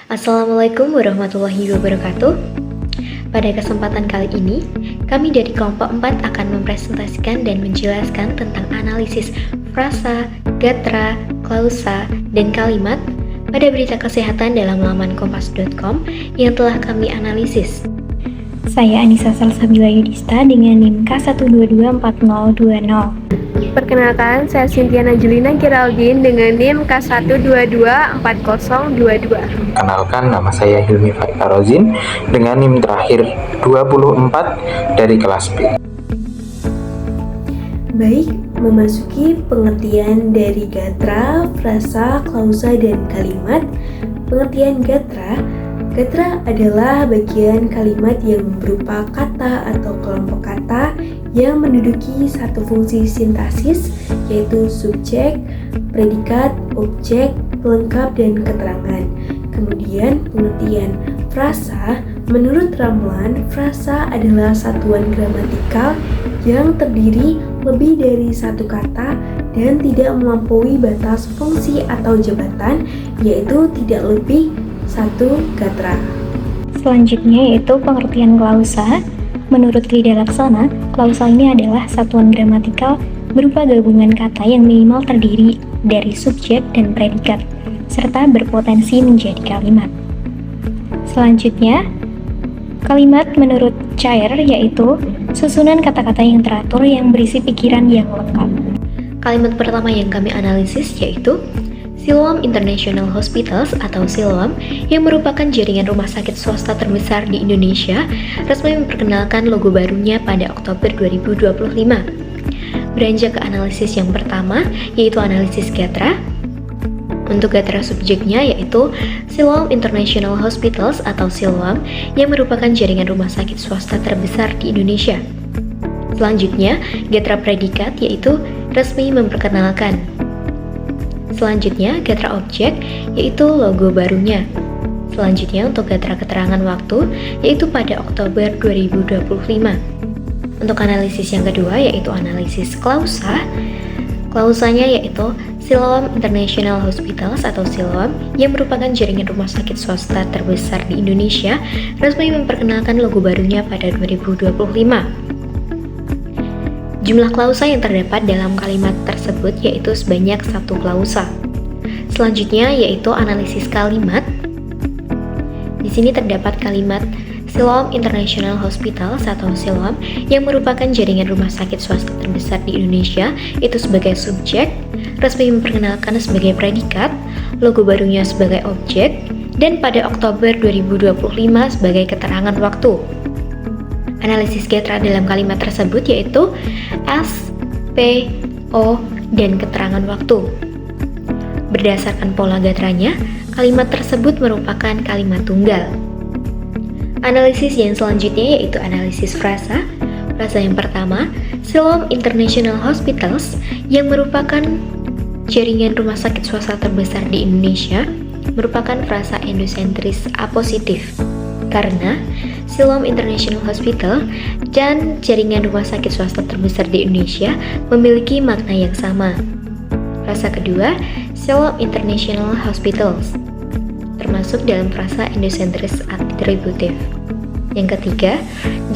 Assalamualaikum warahmatullahi wabarakatuh. Pada kesempatan kali ini, kami dari kelompok 4 akan mempresentasikan dan menjelaskan tentang analisis frasa, gatra, klausa, dan kalimat pada berita kesehatan dalam laman kompas.com yang telah kami analisis. Saya Anissa Salsabila Yudhista dengan NIM K1224020. Perkenalkan, saya Cynthia Najulina Giraldin dengan NIM K1224022. Kenalkan, nama saya Hilmi Fatarozin dengan NIM terakhir 24 dari kelas B. Baik, memasuki pengertian dari gatra, frasa, klausa, dan kalimat. Pengertian gatra adalah bagian kalimat yang berupa kata atau kelompok kata yang menduduki satu fungsi sintaksis, yaitu subjek, predikat, objek, pelengkap, dan keterangan. Kemudian pengertian frasa, menurut Ramlan, frasa adalah satuan gramatikal yang terdiri lebih dari satu kata dan tidak melampaui batas fungsi atau jabatan, yaitu tidak lebih satu gatra. Selanjutnya yaitu pengertian klausa. Menurut Krida Laksana, klausa ini adalah satuan gramatikal berupa gabungan kata yang minimal terdiri dari subjek dan predikat, serta berpotensi menjadi kalimat. Selanjutnya, kalimat menurut Cair yaitu susunan kata-kata yang teratur yang berisi pikiran yang lengkap. Kalimat pertama yang kami analisis yaitu Siloam International Hospitals atau Siloam yang merupakan jaringan rumah sakit swasta terbesar di Indonesia resmi memperkenalkan logo barunya pada Oktober 2025. Beranjak ke analisis yang pertama yaitu analisis gatra. Untuk gatra subjeknya yaitu Siloam International Hospitals atau Siloam yang merupakan jaringan rumah sakit swasta terbesar di Indonesia. Selanjutnya, gatra predikat yaitu resmi memperkenalkan. Selanjutnya, gatra objek yaitu logo barunya. Selanjutnya, untuk gatra keterangan waktu yaitu pada Oktober 2025. Untuk analisis yang kedua yaitu analisis klausa. Klausanya yaitu Siloam International Hospitals atau Siloam yang merupakan jaringan rumah sakit swasta terbesar di Indonesia resmi memperkenalkan logo barunya pada 2025. Jumlah klausa yang terdapat dalam kalimat tersebut yaitu sebanyak 1 klausa. Selanjutnya yaitu analisis kalimat. Di sini terdapat kalimat Siloam International Hospitals atau Siloam yang merupakan jaringan rumah sakit swasta terbesar di Indonesia itu sebagai subjek, resmi memperkenalkan sebagai predikat, logo barunya sebagai objek, dan pada Oktober 2025 sebagai keterangan waktu. Analisis gatra dalam kalimat tersebut yaitu S, P, O, dan keterangan waktu. Berdasarkan pola gatranya, kalimat tersebut merupakan kalimat tunggal. Analisis yang selanjutnya yaitu analisis frasa. Frasa yang pertama, Siloam International Hospitals yang merupakan jaringan rumah sakit swasta terbesar di Indonesia merupakan frasa endosentris apositif. Karena Siloam International Hospital dan jaringan rumah sakit swasta terbesar di Indonesia memiliki makna yang sama. Frasa kedua, Siloam International Hospitals, termasuk dalam frasa endosentris atributif. Yang ketiga,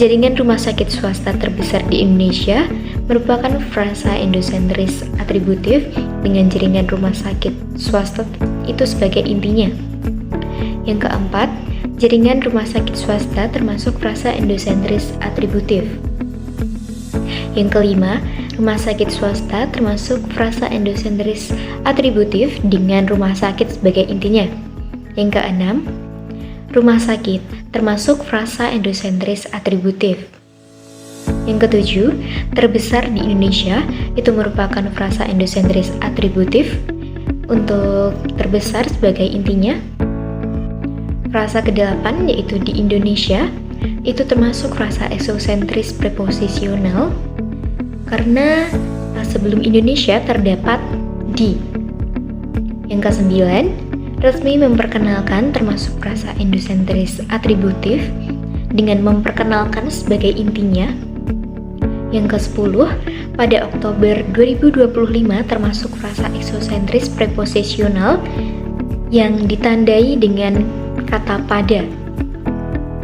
jaringan rumah sakit swasta terbesar di Indonesia merupakan frasa endosentris atributif dengan jaringan rumah sakit swasta itu sebagai intinya. Yang keempat, jaringan rumah sakit swasta termasuk frasa endosentris atributif. Yang kelima, rumah sakit swasta termasuk frasa endosentris atributif dengan rumah sakit sebagai intinya. Yang keenam, rumah sakit termasuk frasa endosentris atributif. Yang ketujuh, terbesar di Indonesia itu merupakan frasa endosentris atributif untuk terbesar sebagai intinya. Frasa ke-8 yaitu di Indonesia itu termasuk frasa eksosentris preposisional karena sebelum Indonesia terdapat di. Yang ke-9, resmi memperkenalkan termasuk frasa endosentris atributif dengan memperkenalkan sebagai intinya. Yang ke-10, pada Oktober 2025 termasuk frasa eksosentris preposisional yang ditandai dengan kata pada.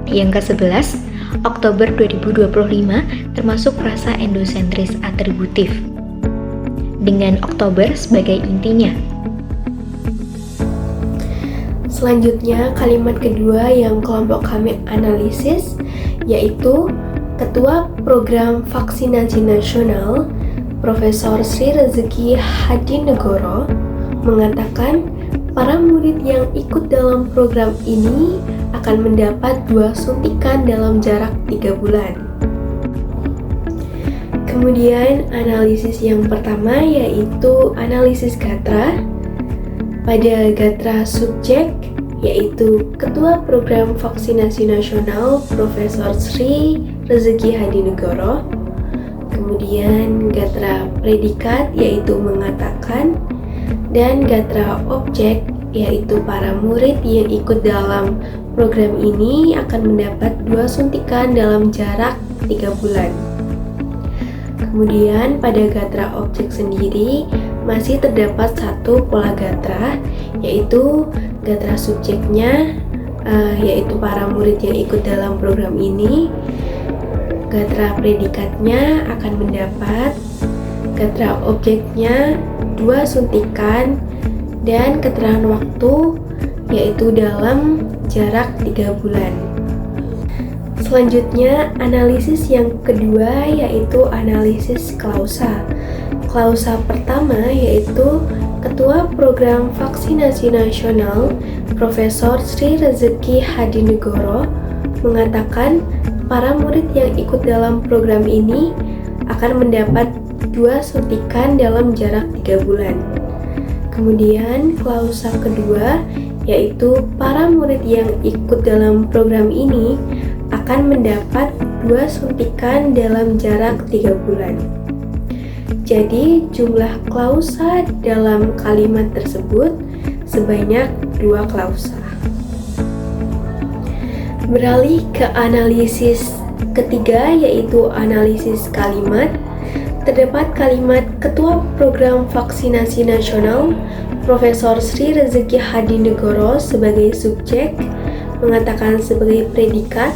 Yang ke-11, Oktober 2025 termasuk frasa endosentris atributif dengan Oktober sebagai intinya. Selanjutnya, kalimat kedua yang kelompok kami analisis yaitu Ketua Program Vaksinasi Nasional Profesor Sri Rezeki Hadinegoro mengatakan para murid yang ikut dalam program ini akan mendapat 2 suntikan dalam jarak 3 bulan. Kemudian analisis yang pertama yaitu analisis gatra. Pada gatra subjek yaitu Ketua Program Vaksinasi Nasional Profesor Sri Rezeki Hadinegoro. Kemudian gatra predikat yaitu mengatakan, dan gatra objek yaitu para murid yang ikut dalam program ini akan mendapat 2 suntikan dalam jarak 3 bulan. Kemudian pada gatra objek sendiri masih terdapat satu pola gatra, yaitu gatra subjeknya yaitu para murid yang ikut dalam program ini. Gatra predikatnya akan mendapat, gatra objeknya 2 suntikan, dan keterangan waktu yaitu dalam jarak 3 bulan. Selanjutnya, analisis yang kedua yaitu analisis klausa. Klausa pertama yaitu Ketua Program Vaksinasi Nasional Profesor Sri Rezeki Hadinegoro mengatakan para murid yang ikut dalam program ini akan mendapat 2 suntikan dalam jarak 3 bulan. Kemudian klausa kedua yaitu para murid yang ikut dalam program ini akan mendapat 2 suntikan dalam jarak 3 bulan. Jadi jumlah klausa dalam kalimat tersebut sebanyak 2 klausa. Beralih ke analisis ketiga yaitu analisis kalimat. Terdapat kalimat Ketua Program Vaksinasi Nasional Profesor Sri Rezeki Hadinegoro sebagai subjek mengatakan sebagai predikat.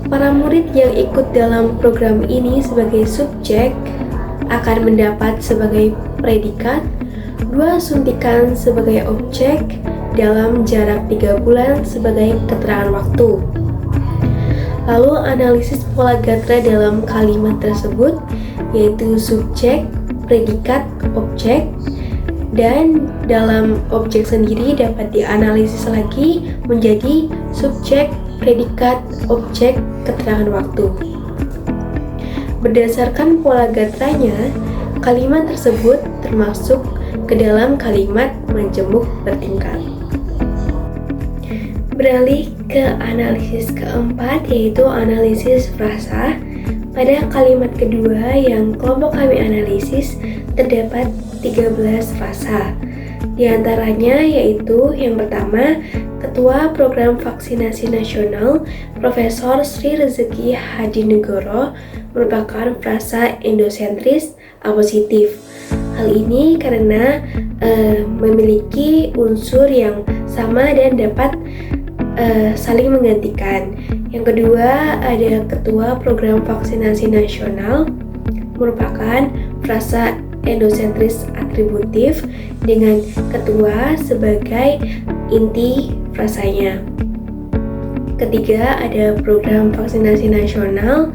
Para murid yang ikut dalam program ini sebagai subjek akan mendapat sebagai predikat 2 suntikan sebagai objek dalam jarak 3 bulan sebagai keterangan waktu. Lalu analisis pola gatra dalam kalimat tersebut yaitu subjek, predikat, objek, dan dalam objek sendiri dapat dianalisis lagi menjadi subjek, predikat, objek, keterangan waktu. Berdasarkan pola gatranya, kalimat tersebut termasuk ke dalam kalimat majemuk bertingkat. Beralih ke analisis keempat yaitu analisis frasa. Pada kalimat kedua yang kelompok kami analisis terdapat 13 frasa. Di antaranya yaitu yang pertama, Ketua Program Vaksinasi Nasional Profesor Sri Rezeki Hadinegoro merupakan frasa endosentris apositif. Hal ini karena memiliki unsur yang sama dan dapat saling menggantikan. Yang kedua, ada Ketua Program Vaksinasi Nasional merupakan frasa endosentris atributif dengan ketua sebagai inti frasanya. Ketiga, ada Program Vaksinasi Nasional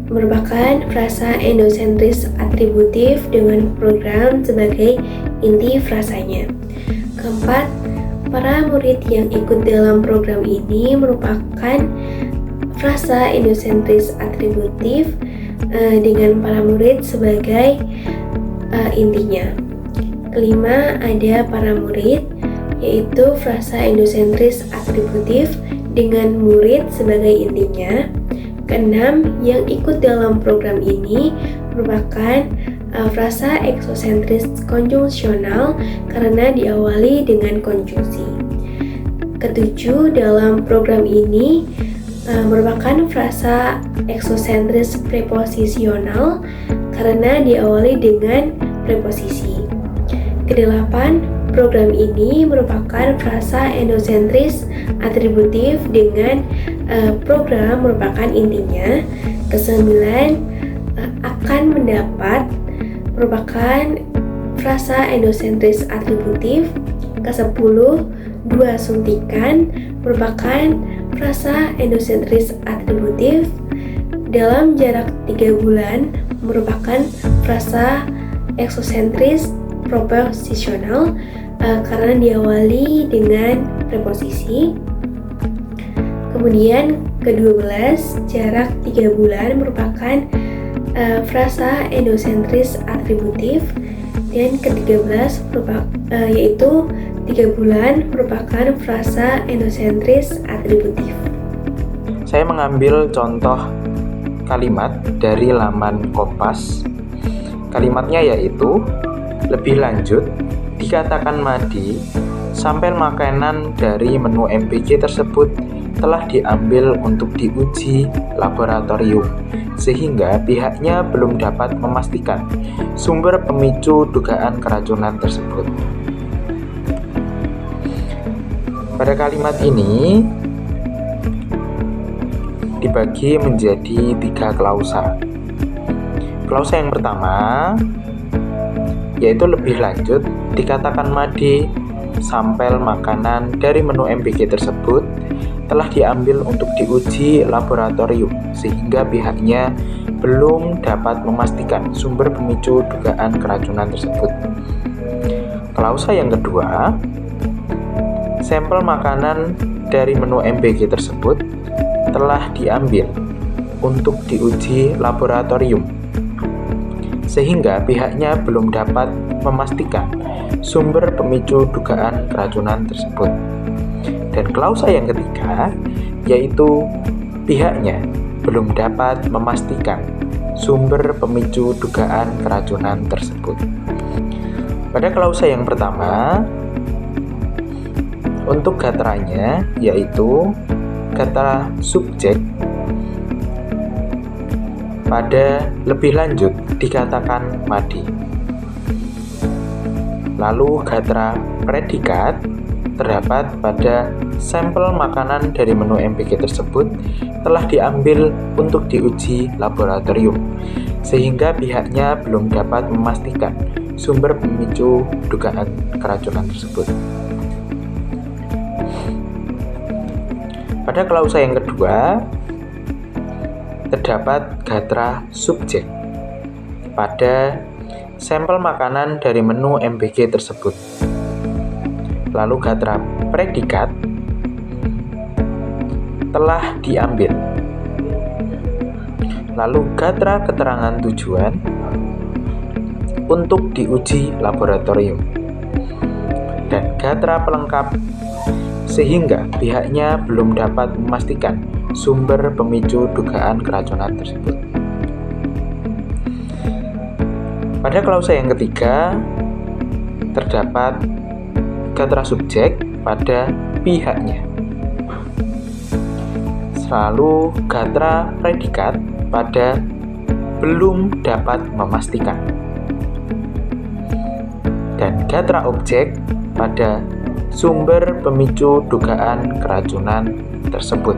merupakan frasa endosentris atributif dengan program sebagai inti frasanya. Keempat, para murid yang ikut dalam program ini merupakan frasa endosentris atributif dengan para murid sebagai intinya. Kelima, ada para murid yaitu frasa endosentris atributif dengan murid sebagai intinya. Keenam, yang ikut dalam program ini merupakan frasa eksosentris konjungsional karena diawali dengan konjungsi. Ketujuh, dalam program ini merupakan frasa eksosentris preposisional karena diawali dengan preposisi. Kedelapan, Program ini merupakan frasa endosentris atributif dengan program merupakan intinya. Kesembilan akan mendapat merupakan frasa endosentris atributif. Kesepuluh, dua suntikan merupakan frasa endosentris atributif. Dalam jarak 3 bulan merupakan frasa eksosentris proposisional karena diawali dengan preposisi. Kemudian ke-12 jarak 3 bulan merupakan frasa endosentris atributif, dan ke-13 yaitu 3 bulan merupakan frasa endosentris atributif. Saya mengambil contoh kalimat dari laman Kompas. Kalimatnya yaitu, lebih lanjut, dikatakan Madi, sampel makanan dari menu MBG tersebut telah diambil untuk diuji laboratorium, sehingga pihaknya belum dapat memastikan sumber pemicu dugaan keracunan tersebut. Pada kalimat ini dibagi menjadi 3 klausa. Klausa yang pertama yaitu lebih lanjut, dikatakan Madi, sampel makanan dari menu MBG tersebut telah diambil untuk diuji laboratorium, sehingga pihaknya belum dapat memastikan sumber pemicu dugaan keracunan tersebut. Klausa yang kedua, sampel makanan dari menu MBG tersebut telah diambil untuk diuji laboratorium, sehingga pihaknya belum dapat memastikan sumber pemicu dugaan keracunan tersebut. Dan klausa yang ketiga, yaitu pihaknya belum dapat memastikan sumber pemicu dugaan keracunan tersebut. Pada klausa yang pertama, untuk gatranya yaitu gatra subjek pada lebih lanjut dikatakan Madi. Lalu gatra predikat terdapat pada sampel makanan dari menu MBG tersebut telah diambil untuk diuji laboratorium, sehingga pihaknya belum dapat memastikan sumber pemicu dugaan keracunan tersebut. Pada klausa yang kedua, terdapat gatra subjek pada sampel makanan dari menu MBG tersebut. Lalu gatra predikat telah diambil. Lalu gatra keterangan tujuan untuk diuji laboratorium. Dan gatra pelengkap sehingga pihaknya belum dapat memastikan sumber pemicu dugaan keracunan tersebut. Pada klausa yang ketiga, terdapat gatra subjek pada pihaknya. Lalu gatra predikat pada belum dapat memastikan. Dan gatra objek pada sumber pemicu dugaan keracunan tersebut.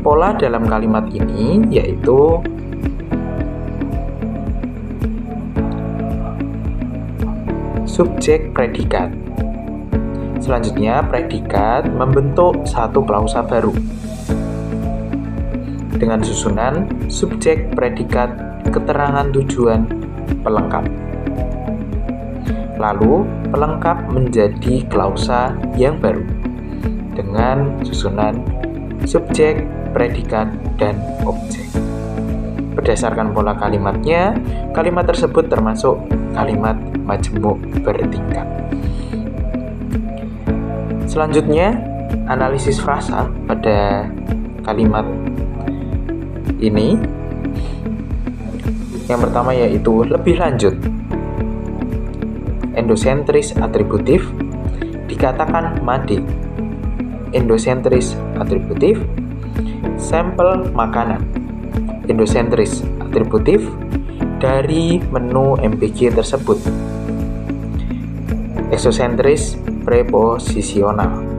Pola dalam kalimat ini yaitu subjek predikat. Selanjutnya, predikat membentuk satu klausa baru dengan susunan subjek predikat keterangan tujuan pelengkap. Lalu, pelengkap menjadi klausa yang baru dengan susunan subjek, predikat, dan objek. Berdasarkan pola kalimatnya, kalimat tersebut termasuk kalimat majemuk bertingkat. Selanjutnya, analisis frasa pada kalimat ini. Yang pertama yaitu lebih lanjut. Endosentris atributif dikatakan Madi. Endosentris atributif, sampel makanan. Endosentris atributif, dari menu MPG tersebut. Eksosentris preposisional.